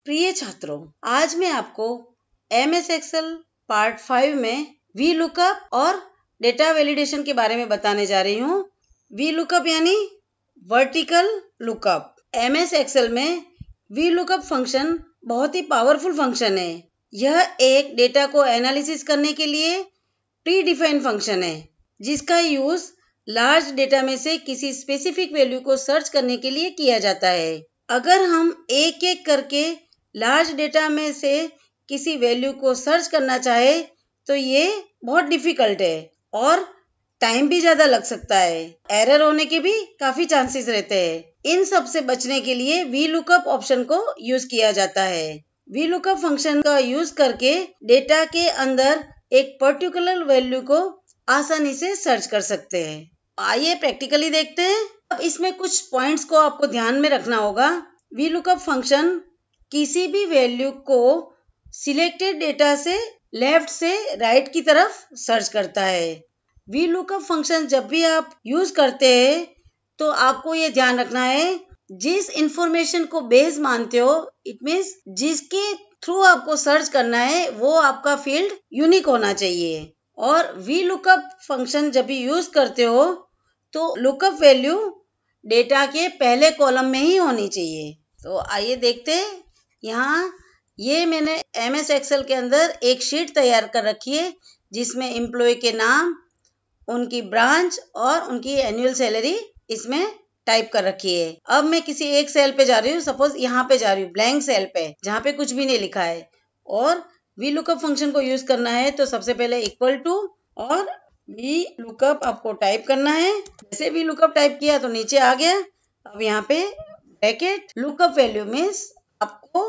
प्रिय छात्रों, आज मैं आपको MS एक्सेल पार्ट 5 में वी लुकअप और डेटा वैलिडेशन के बारे में बताने जा रही हूँ। वी लुकअप यानी वर्टिकल लुकअप। MS एक्सेल में वी लुकअप फंक्शन बहुत ही पावरफुल फंक्शन है। यह एक डेटा को एनालिसिस करने के लिए प्री डिफाइंड फंक्शन है, जिसका यूज लार्ज डेटा में से किसी स्पेसिफिक वैल्यू को सर्च करने के लिए किया जाता है। अगर हम एक एक करके लार्ज डेटा में से किसी वैल्यू को सर्च करना चाहे तो ये बहुत डिफिकल्ट है और टाइम भी ज्यादा लग सकता है। एरर होने के भी काफी चांसेस रहते हैं। इन सब से बचने के लिए वी लुकअप ऑप्शन को यूज किया जाता है। वी लुकअप फंक्शन का यूज करके डेटा के अंदर एक पर्टिकुलर वैल्यू को आसानी से सर्च कर सकते हैं। आइए प्रैक्टिकली देखते हैं। अब इसमें कुछ पॉइंट्स को आपको ध्यान में रखना होगा। वी लुकअप फंक्शन किसी भी वैल्यू को सिलेक्टेड डेटा से लेफ्ट से राइट की तरफ सर्च करता है। वी लुकअप फंक्शन जब भी आप यूज करते हैं तो आपको ये ध्यान रखना है, जिस इंफॉर्मेशन को बेस मानते हो, इट मीन्स जिसके थ्रू आपको सर्च करना है वो आपका फील्ड यूनिक होना चाहिए। और वी लुकअप फंक्शन जब भी यूज करते हो तो लुकअप वैल्यू डेटा के पहले कॉलम में ही होनी चाहिए। तो आइए देखते हैं। यहाँ ये मैंने MS एक्सेल के अंदर एक शीट तैयार कर रखी है, जिसमें एम्प्लॉय के नाम, उनकी ब्रांच और उनकी एनुअल सैलरी इसमें टाइप कर रखी है। अब मैं किसी एक सेल पे जा रही हूँ, सपोज यहाँ पे जा रही हूँ, ब्लैंक सेल पे जहाँ पे कुछ भी नहीं लिखा है, और वी लुकअप फंक्शन को यूज करना है। तो सबसे पहले इक्वल टू और वी लुकअप आपको टाइप करना है। जैसे वी लुकअप टाइप किया तो नीचे आ गया। अब यहाँ पे ब्रैकेट लुकअप वैल्यू मीन्स आपको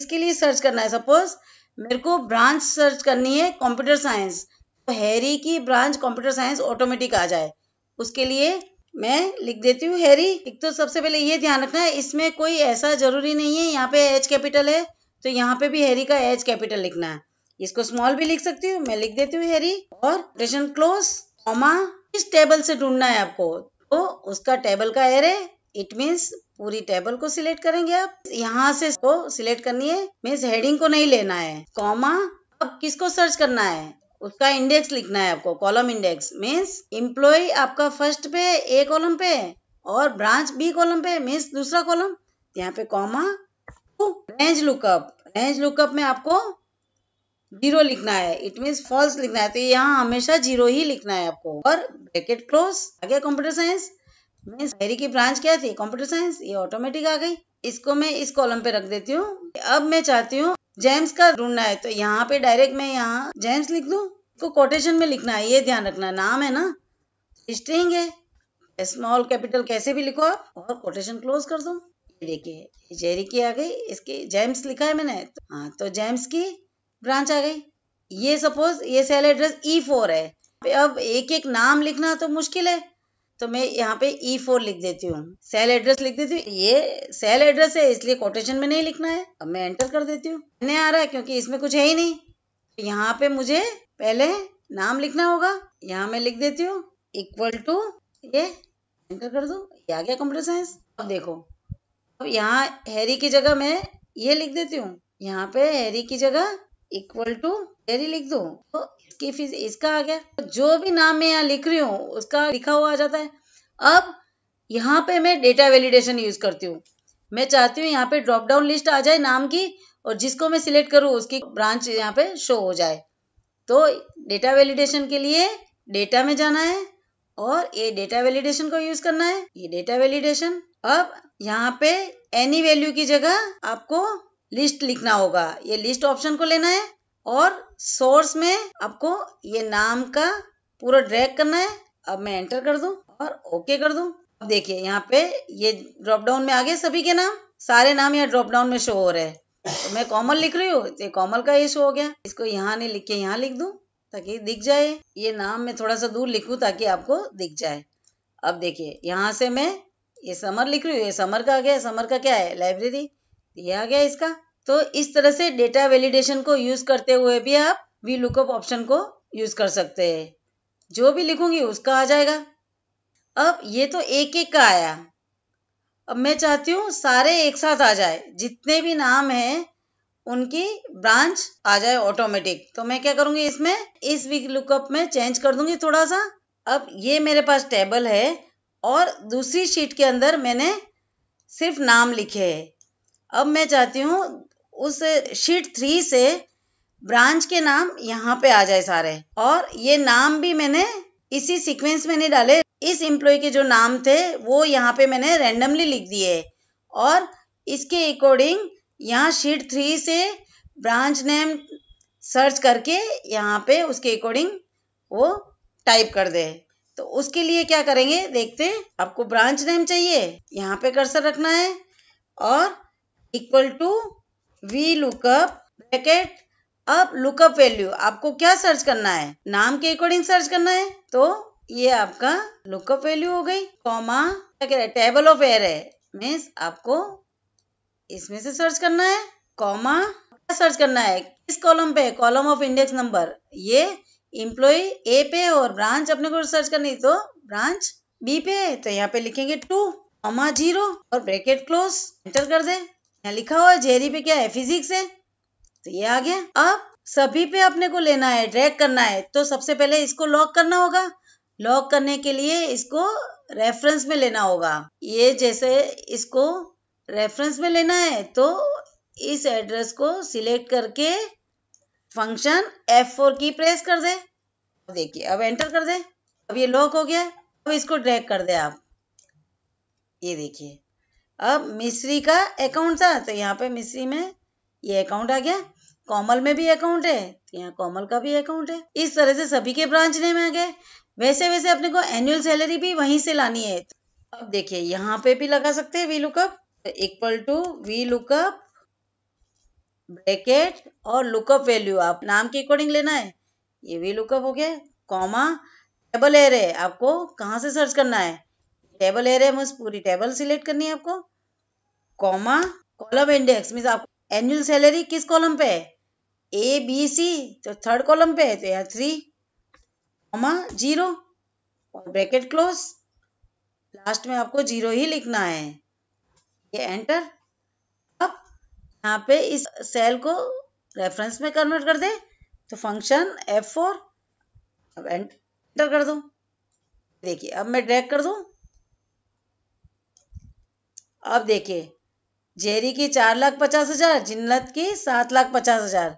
इसके लिए सर्च करना है। सपोज मेरे को ब्रांच सर्च करनी है कंप्यूटर साइंस, तो हैरी की ब्रांच कंप्यूटर साइंस ऑटोमेटिक आ जाए, उसके लिए मैं लिख देती हूँ हैरी। एक तो सबसे पहले ये ध्यान रखना है, इसमें कोई ऐसा जरूरी नहीं है। यहाँ पे H कैपिटल है तो यहाँ पे भी हैरी का H कैपिटल लिखना है। इसको स्मॉल भी लिख सकती हूँ, मैं लिख देती हूँ हैरी। और कोटेशन क्लोज, कॉमा। इस टेबल से ढूंढना है आपको, तो उसका टेबल का एरे, इट मीन्स पूरी टेबल को सिलेक्ट करेंगे आप। यहाँ से इसको सिलेक्ट करनी है, मीन्स हेडिंग को नहीं लेना है, कॉमा। अब किसको सर्च करना है, उसका इंडेक्स लिखना है आपको, कॉलम इंडेक्स मीन्स एम्प्लॉय आपका फर्स्ट पे A कॉलम पे और ब्रांच B कॉलम पे मीन्स दूसरा कॉलम। यहाँ पे comma. Range lookup, range lookup में आपको 0 लिखना है, इट मीन्स फॉल्स लिखना है, तो यहाँ हमेशा 0 ही लिखना है आपको। और ब्रैकेट क्लोज। आ गया कंप्यूटर साइंस मीन्स हैरी की ब्रांच क्या थी, कंप्यूटर साइंस, ये ऑटोमेटिक आ गई। इसको मैं इस कॉलम पे रख देती हूँ। अब मैं चाहती हूँ जेम्स का ढूंढना है, तो यहाँ पे डायरेक्ट मैं यहाँ जेम्स लिख दूँ। इसको कोटेशन में लिखना है, ये ध्यान रखना है, नाम है ना, स्ट्रिंग है, स्मॉल कैपिटल कैसे भी लिखो आप, और कोटेशन क्लोज कर दो। ये देखिए जेरी की आ गई, इसकी जेम्स लिखा है मैंने, हाँ, तो जेम्स की ब्रांच आ गई। ये सपोज ये सेल एड्रेस E4 है। अब एक एक नाम लिखना तो मुश्किल है, तो मैं यहाँ पे E4 लिख देती हूँ, सेल एड्रेस लिख देती हूँ। ये सेल एड्रेस है इसलिए कोटेशन में नहीं लिखना है। अब मैं एंटर कर देती हूँ, नहीं आ रहा है क्योंकि इसमें कुछ है ही नहीं। यहाँ पे मुझे पहले नाम लिखना होगा, यहाँ मैं लिख देती हूँ इक्वल टू, ये एंटर कर दो, ये आ गया कंप्यूटर साइंस। अब देखो, अब यहाँ हैरी की जगह मैं ये लिख देती हूँ, यहाँ पे हैरी की जगह इक्वल टू हैरी लिख दो, तो इसकी फिर इसका आ गया। जो भी नाम मैं यहाँ लिख रही हूँ उसका लिखा हुआ आ जाता है। अब यहाँ पे मैं डेटा वैलिडेशन यूज करती हूँ। मैं चाहती हूँ यहाँ पे ड्रॉप डाउन लिस्ट आ जाए नाम की, और जिसको मैं सिलेक्ट करूँ उसकी ब्रांच यहाँ पे शो हो जाए। तो डेटा वैलिडेशन के लिए डेटा में जाना है और ये डेटा वैलिडेशन को यूज करना है, ये डेटा वैलिडेशन। अब यहाँ पे एनी वैल्यू की जगह आपको लिस्ट लिखना होगा, ये लिस्ट ऑप्शन को लेना है, और सोर्स में आपको ये नाम का पूरा ड्रैग करना है। अब मैं एंटर कर दूं और ओके कर दूं। अब देखिए यहाँ पे ये ड्रॉप डाउन में आ गए सभी के नाम, सारे नाम यहाँ ड्रॉप डाउन में शो हो रहे हैं। तो मैं कोमल लिख रही हूँ, तो कोमल का ये शो हो गया। इसको यहाँ नहीं लिख के यहाँ लिख दूं ताकि दिख जाए। ये नाम मैं थोड़ा सा दूर लिखूं ताकि आपको दिख जाए। अब देखिए यहाँ से मैं ये समर लिख रही हूँ, ये समर का आ गया। समर का क्या है, लाइब्रेरी, ये आ गया इसका। तो इस तरह से डेटा वैलिडेशन को यूज करते हुए भी आप वी लुकअप ऑप्शन को यूज कर सकते हैं। जो भी लिखूंगी उसका आ जाएगा। अब ये तो एक एक का आया, अब मैं चाहती हूँ सारे एक साथ आ जाए, जितने भी नाम हैं उनकी ब्रांच आ जाए ऑटोमेटिक। तो मैं क्या करूंगी, इसमें इस वी लुकअप में चेंज कर दूंगी थोड़ा सा। अब ये मेरे पास टेबल है और दूसरी शीट के अंदर मैंने सिर्फ नाम लिखे हैं। अब मैं चाहती हूँ उस शीट 3 से ब्रांच के नाम यहाँ पे आ जाए सारे, और ये नाम भी मैंने इसी सीक्वेंस में नहीं डाले। इस एम्प्लॉय के जो नाम थे वो यहाँ पे मैंने रैंडमली लिख दिए, और इसके अकॉर्डिंग यहाँ शीट 3 से ब्रांच नेम सर्च करके यहाँ पे उसके अकॉर्डिंग वो टाइप कर दे। तो उसके लिए क्या करेंगे देखते हैं। आपको ब्रांच नेम चाहिए, यहाँ पे कर्सर रखना है और equal to v lookup bracket. अब लुकअप वैल्यू आपको क्या सर्च करना है, नाम के अकॉर्डिंग सर्च करना है, तो ये आपका लुकअप वैल्यू हो गई। कॉमा क्या कह रहा है, टेबल ऑफ एरे मीन्स आपको इसमें से सर्च करना है। कॉमा क्या सर्च करना है, किस कॉलम पे, कॉलम ऑफ इंडेक्स नंबर, ये एम्प्लॉय ए पे और ब्रांच अपने को सर्च करनी तो ब्रांच बी पे है, तो यहाँ पे लिखेंगे 2 कॉमा 0 और ब्रैकेट क्लोज, एंटर कर दे। यहाँ लिखा हुआ है जेरी पे क्या है, फिजिक्स है, तो ये आ गया। अब सभी पे अपने को लेना है, ड्रैग करना है, तो सबसे पहले इसको लॉक करना होगा। लॉक करने के लिए इसको रेफरेंस में लेना होगा। ये जैसे इसको रेफरेंस में लेना है तो इस एड्रेस को सिलेक्ट करके फंक्शन F4 की प्रेस कर दे। देखिए अब एंटर कर दे, अब ये लॉक हो गया। अब इसको ड्रैग कर दे आप, ये देखिए अब मिस्री का अकाउंट था तो यहाँ पे मिस्री में ये अकाउंट आ गया। कोमल में भी अकाउंट है तो यहाँ कोमल का भी अकाउंट है। इस तरह से सभी के ब्रांच नेम आ गए। वैसे वैसे अपने को एनुअल सैलरी भी वहीं से लानी है। अब देखिए यहाँ पे भी लगा सकते हैं v lookup equal to v lookup bracket और लुकअप वैल्यू आप नाम के अकॉर्डिंग लेना है। ये वी लुकअप हो गया। कॉमा टेबल एरे आपको कहाँ से सर्च करना है, टेबल एरे में पूरी टेबल सिलेक्ट करनी है आपको। कॉमा कॉलम इंडेक्स मीन्स आपको एनुअल सैलरी किस कॉलम पे है, ए बी सी, तो थर्ड कॉलम पे है तो यहाँ 3 कॉमा 0 और ब्रैकेट क्लोज। लास्ट में आपको 0 ही लिखना है, ये एंटर। अब यहाँ पे इस सेल को रेफरेंस में कन्वर्ट कर दे तो फंक्शन F4, अब एंटर कर दो। देखिए अब मैं ड्रैग कर दूं, अब देखिए जेरी की 4,50,000, जिन्नत की 7,50,000,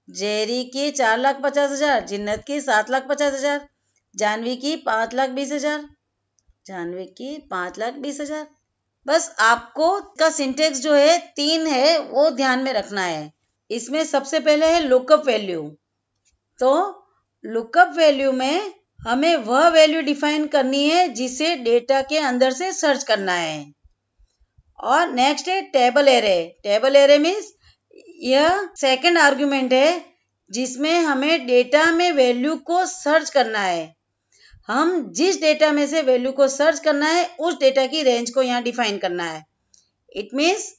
जेरी की 4,50,000, जिन्नत की 7,50,000, जानवी की 5,20,000, जानवी की 5,20,000। बस आपको का सिंटेक्स जो है 3 है वो ध्यान में रखना है। इसमें सबसे पहले है लुकअप वैल्यू, तो लुकअप वैल्यू में हमें वह वैल्यू डिफाइन करनी है जिसे डेटा के अंदर से सर्च करना है। और नेक्स्ट है table array. Table array means यह सेकंड आर्गुमेंट है जिसमें हमें डेटा में वैल्यू को सर्च करना है। हम जिस डेटा में से वैल्यू को सर्च करना है उस डेटा की रेंज को यहाँ डिफाइन करना है। इट मीन्स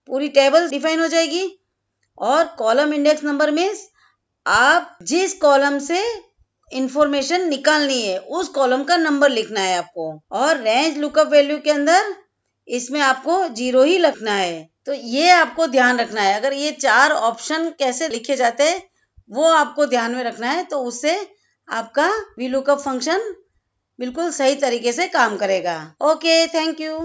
पूरी टेबल डिफाइन हो जाएगी। और कॉलम इंडेक्स नंबर मीन्स आप जिस कॉलम से इंफॉर्मेशन निकालनी है उस कॉलम का नंबर लिखना है आपको। और रेंज लुकअप वैल्यू के अंदर इसमें आपको 0 ही लिखना है। तो ये आपको ध्यान रखना है। अगर ये 4 ऑप्शन कैसे लिखे जाते हैं वो आपको ध्यान में रखना है, तो उससे आपका वी लुकअप फंक्शन बिल्कुल सही तरीके से काम करेगा। Okay, thank you.